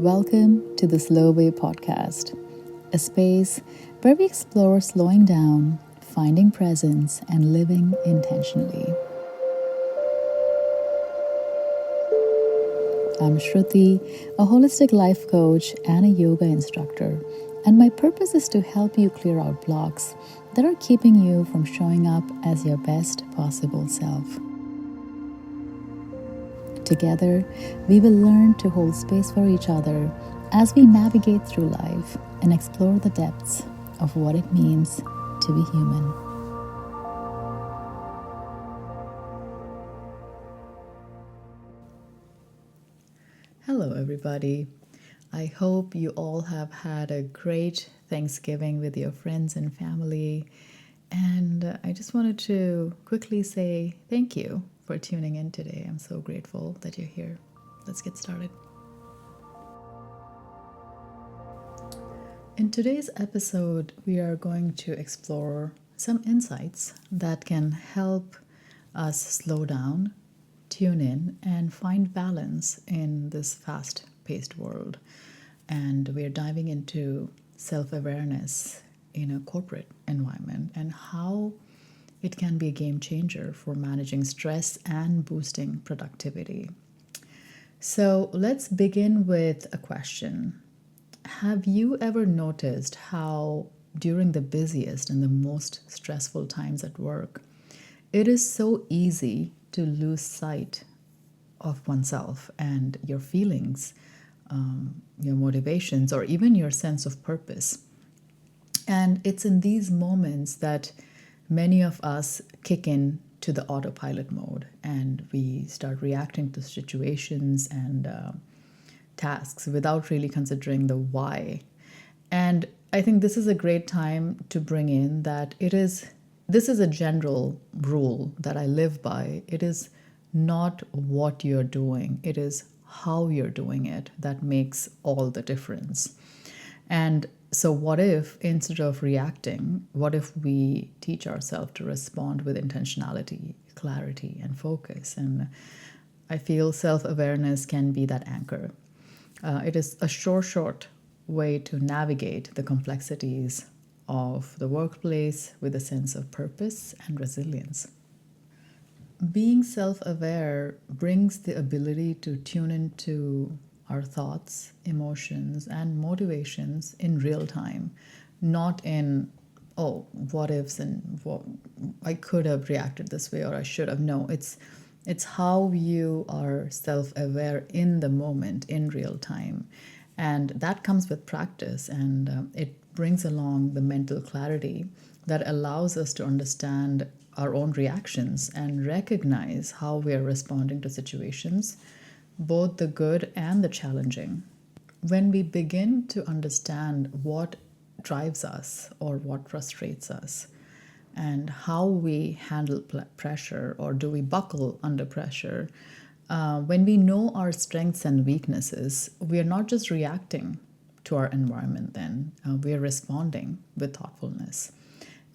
Welcome to the Slow Way podcast, a space where we explore slowing down, finding presence, and living intentionally. I'm Shruti, a holistic life coach and a yoga instructor, and my purpose is to help you clear out blocks that are keeping you from showing up as your best possible self. Together, we will learn to hold space for each other as we navigate through life and explore the depths of what it means to be human. Hello, everybody. I hope you all have had a great Thanksgiving with your friends and family. And I just wanted to quickly say thank you for tuning in today. I'm so grateful that you're here. Let's get started. In today's episode, we are going to explore some insights that can help us slow down, tune in, and find balance in this fast-paced world. And we're diving into self-awareness in a corporate environment and how it can be a game changer for managing stress and boosting productivity. So let's begin with a question. Have you ever noticed how during the busiest and the most stressful times at work, it is so easy to lose sight of oneself and your feelings, your motivations, or even your sense of purpose? And it's in these moments that many of us kick in to the autopilot mode and we start reacting to situations and tasks without really considering the why. And I think this is a great time to bring in that this is a general rule that I live by. It is not what you're doing, it is how you're doing it that makes all the difference. And so what if, instead of reacting, what if we teach ourselves to respond with intentionality, clarity, and focus? And I feel self-awareness can be that anchor. It is a short way to navigate the complexities of the workplace with a sense of purpose and resilience. Being self-aware brings the ability to tune into our thoughts, emotions, and motivations in real time, not in, what ifs and what I could have reacted this way or I should have. No, it's how you are self-aware in the moment, in real time. And that comes with practice, and it brings along the mental clarity that allows us to understand our own reactions and recognize how we are responding to situations, both the good and the challenging. When we begin to understand what drives us or what frustrates us and how we handle pressure, or do we buckle under pressure, when we know our strengths and weaknesses, we are not just reacting to our environment then, we are responding with thoughtfulness.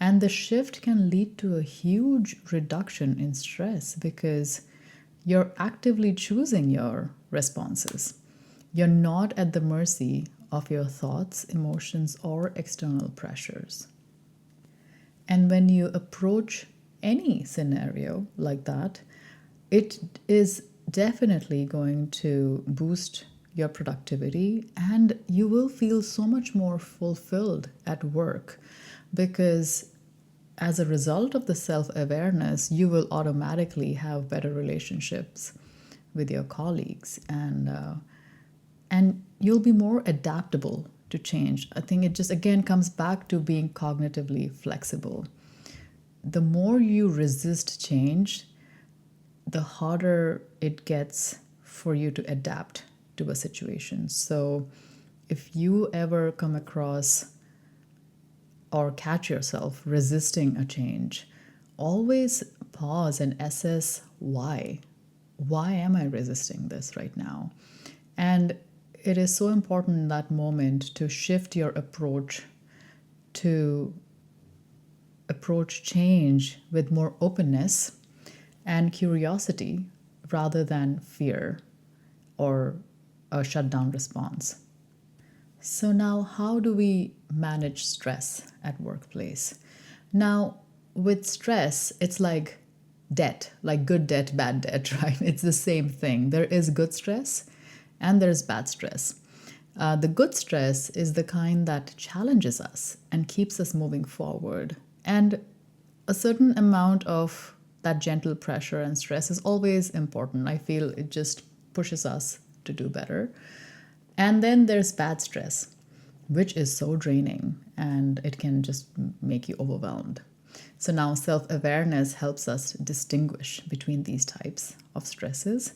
And the shift can lead to a huge reduction in stress because you're actively choosing your responses. You're not at the mercy of your thoughts, emotions, or external pressures. And when you approach any scenario like that, it is definitely going to boost your productivity, and you will feel so much more fulfilled at work because as a result of the self-awareness, you will automatically have better relationships with your colleagues, and you'll be more adaptable to change. I think it just again comes back to being cognitively flexible. The more you resist change, the harder it gets for you to adapt to a situation. So if you ever come across or catch yourself resisting a change, always pause and assess why. Why am I resisting this right now? And it is so important in that moment to shift your approach to approach change with more openness and curiosity rather than fear or a shutdown response. So now how do we manage stress at workplace? Now, with stress, it's like debt, like good debt, bad debt, right? It's the same thing. There is good stress and there's bad stress. The good stress is the kind that challenges us and keeps us moving forward. And a certain amount of that gentle pressure and stress is always important. I feel it just pushes us to do better. And then there's bad stress, which is so draining and it can just make you overwhelmed. So now self awareness helps us distinguish between these types of stresses,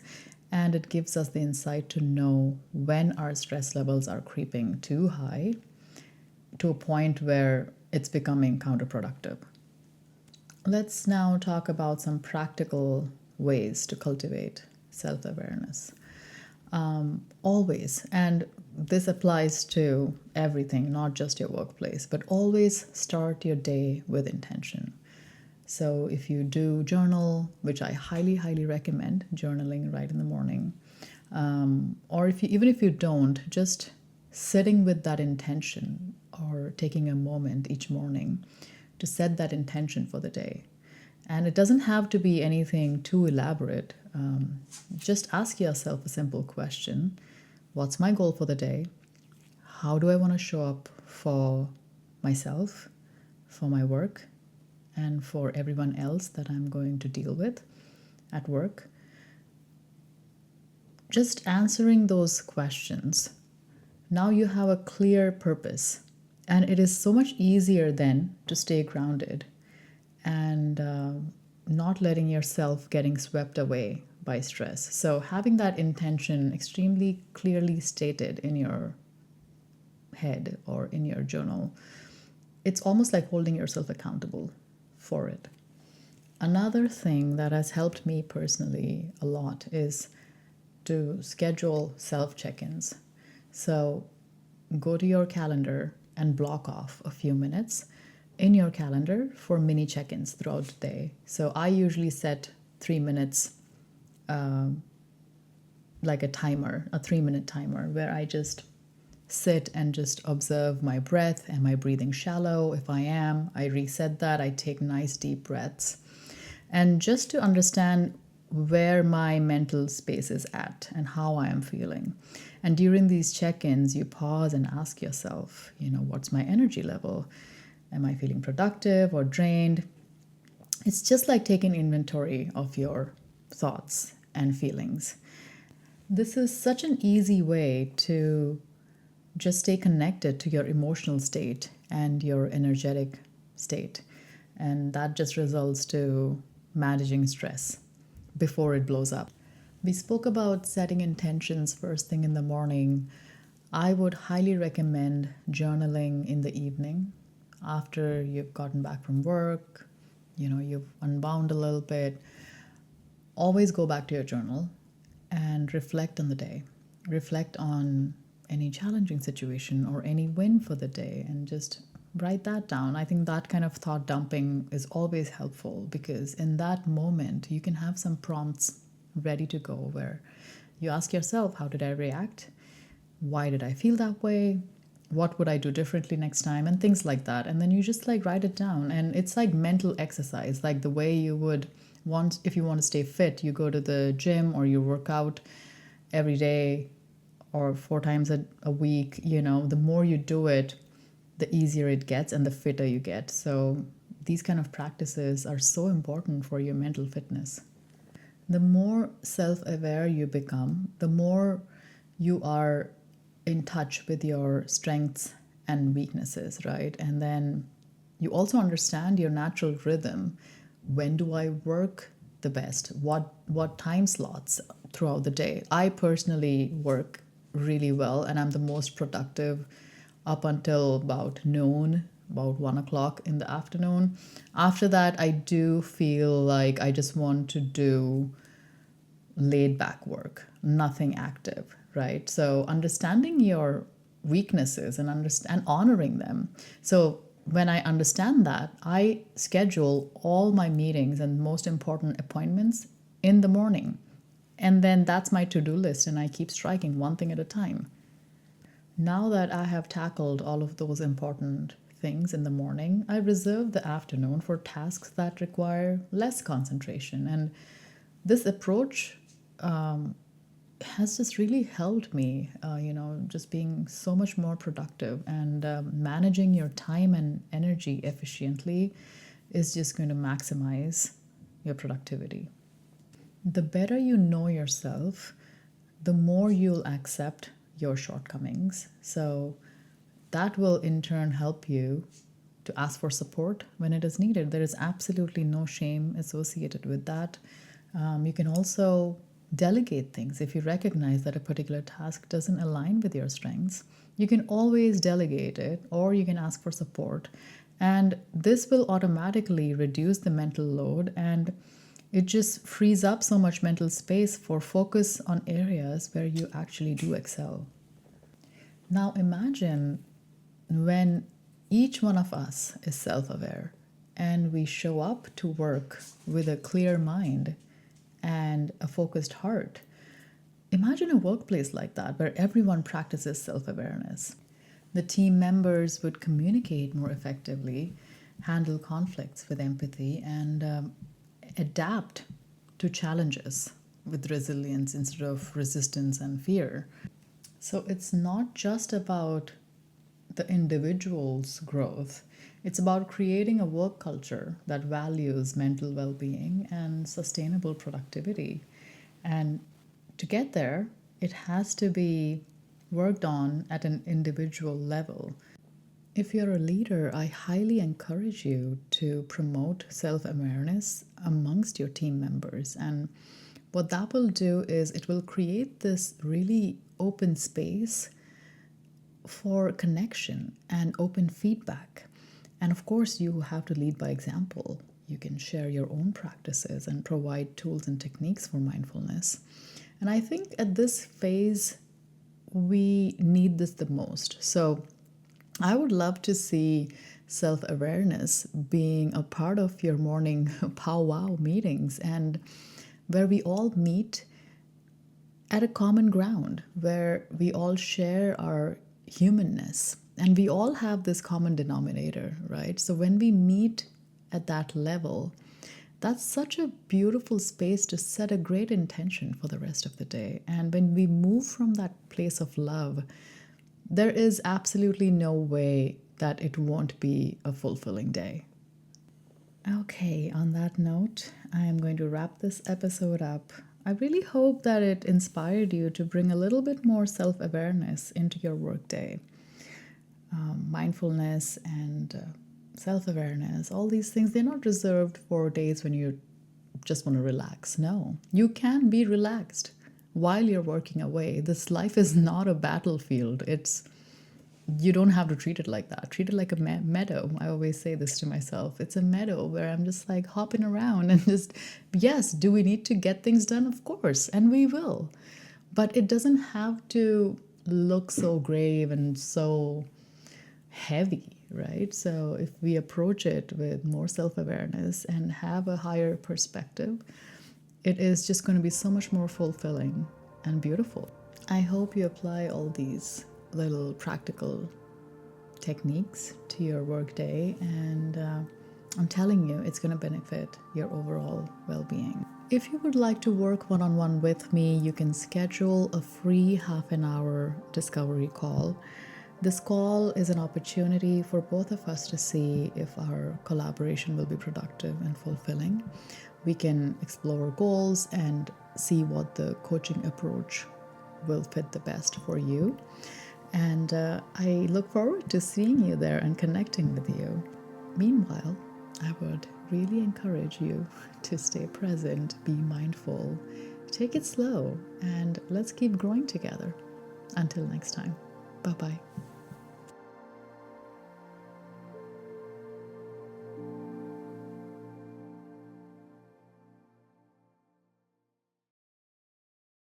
and it gives us the insight to know when our stress levels are creeping too high to a point where it's becoming counterproductive. Let's now talk about some practical ways to cultivate self awareness. Always, and this applies to everything, not just your workplace, but always start your day with intention. So if you do journal, which I highly, highly recommend journaling right in the morning, or even if you don't, just sitting with that intention or taking a moment each morning to set that intention for the day. And it doesn't have to be anything too elaborate. Just ask yourself a simple question. What's my goal for the day? How do I want to show up for myself, for my work, and for everyone else that I'm going to deal with at work? Just answering those questions, now you have a clear purpose. And it is so much easier then to stay grounded and not letting yourself getting swept away by stress. So having that intention extremely clearly stated in your head or in your journal, it's almost like holding yourself accountable for it. Another thing that has helped me personally a lot is to schedule self check-ins. So go to your calendar and block off a few minutes in your calendar for mini check-ins throughout the day. So I usually set 3 minutes, like a timer, a 3-minute timer, where I just sit and just observe my breath. Am I breathing shallow? If I am, I reset that. I take nice deep breaths. And just to understand where my mental space is at and how I am feeling. And during these check-ins, you pause and ask yourself, what's my energy level? Am I feeling productive or drained? It's just like taking inventory of your thoughts and feelings. This is such an easy way to just stay connected to your emotional state and your energetic state. And that just results to managing stress before it blows up. We spoke about setting intentions first thing in the morning. I would highly recommend journaling in the evening after you've gotten back from work, you've unbound a little bit. Always go back to your journal and reflect on the day. Reflect on any challenging situation or any win for the day and just write that down. I think that kind of thought dumping is always helpful because in that moment you can have some prompts ready to go where you ask yourself, how did I react? Why did I feel that way? What would I do differently next time? And things like that. And then you just write it down. And it's like mental exercise, like the way you would want, if you want to stay fit, you go to the gym or you work out every day or 4 times a week. The more you do it, the easier it gets and the fitter you get. So these kind of practices are so important for your mental fitness. The more self-aware you become, the more you are in touch with your strengths and weaknesses, right? And then you also understand your natural rhythm. When do I work the best? What time slots throughout the day? I personally work really well and I'm the most productive up until about noon, about 1 o'clock in the afternoon. After that, I do feel like I just want to do laid back work, nothing active, right? So understanding your weaknesses and honoring them. So when I understand that, I schedule all my meetings and most important appointments in the morning. And then that's my to-do list, and I keep striking one thing at a time. Now that I have tackled all of those important things in the morning, I reserve the afternoon for tasks that require less concentration. And this approach has just really helped me, just being so much more productive, and managing your time and energy efficiently is just going to maximize your productivity. The better you know yourself, the more you'll accept your shortcomings. So that will in turn help you to ask for support when it is needed. There is absolutely no shame associated with that. You can also delegate things if you recognize that a particular task doesn't align with your strengths. You can always delegate it, or you can ask for support. And this will automatically reduce the mental load, and it just frees up so much mental space for focus on areas where you actually do excel. Now imagine when each one of us is self aware and we show up to work with a clear mind and a focused heart. Imagine a workplace like that where everyone practices self awareness. The team members would communicate more effectively, handle conflicts with empathy, and adapt to challenges with resilience instead of resistance and fear. So it's not just about the individual's growth, it's about creating a work culture that values mental well being and sustainable productivity. And to get there, it has to be worked on at an individual level. If you're a leader, I highly encourage you to promote self awareness amongst your team members. And what that will do is it will create this really open space for connection and open feedback. And of course, you have to lead by example. You can share your own practices and provide tools and techniques for mindfulness. And I think at this phase, we need this the most. So I would love to see self awareness being a part of your morning powwow meetings, and where we all meet at a common ground, where we all share our humanness and we all have this common denominator, right? So when we meet at that level, that's such a beautiful space to set a great intention for the rest of the day. And when we move from that place of love, there is absolutely no way that it won't be a fulfilling day. Okay, on that note, I am going to wrap this episode up. I really hope that it inspired you to bring a little bit more self awareness into your workday. Mindfulness and self awareness, all these things, they're not reserved for days when you just want to relax. No, you can be relaxed while you're working away. This life is not a battlefield. You don't have to treat it like that. Treat it like a meadow. I always say this to myself. It's a meadow where I'm just like hopping around and just, yes, do we need to get things done? Of course, and we will. But it doesn't have to look so grave and so heavy, right? So if we approach it with more self-awareness and have a higher perspective, it is just going to be so much more fulfilling and beautiful. I hope you apply all these little practical techniques to your workday, and I'm telling you, it's going to benefit your overall well-being. If you would like to work one-on-one with me, you can schedule a free half-an-hour discovery call. This call is an opportunity for both of us to see if our collaboration will be productive and fulfilling. We can explore goals and see what the coaching approach will fit the best for you. And I look forward to seeing you there and connecting with you. Meanwhile, I would really encourage you to stay present, be mindful, take it slow, and let's keep growing together. Until next time, bye-bye.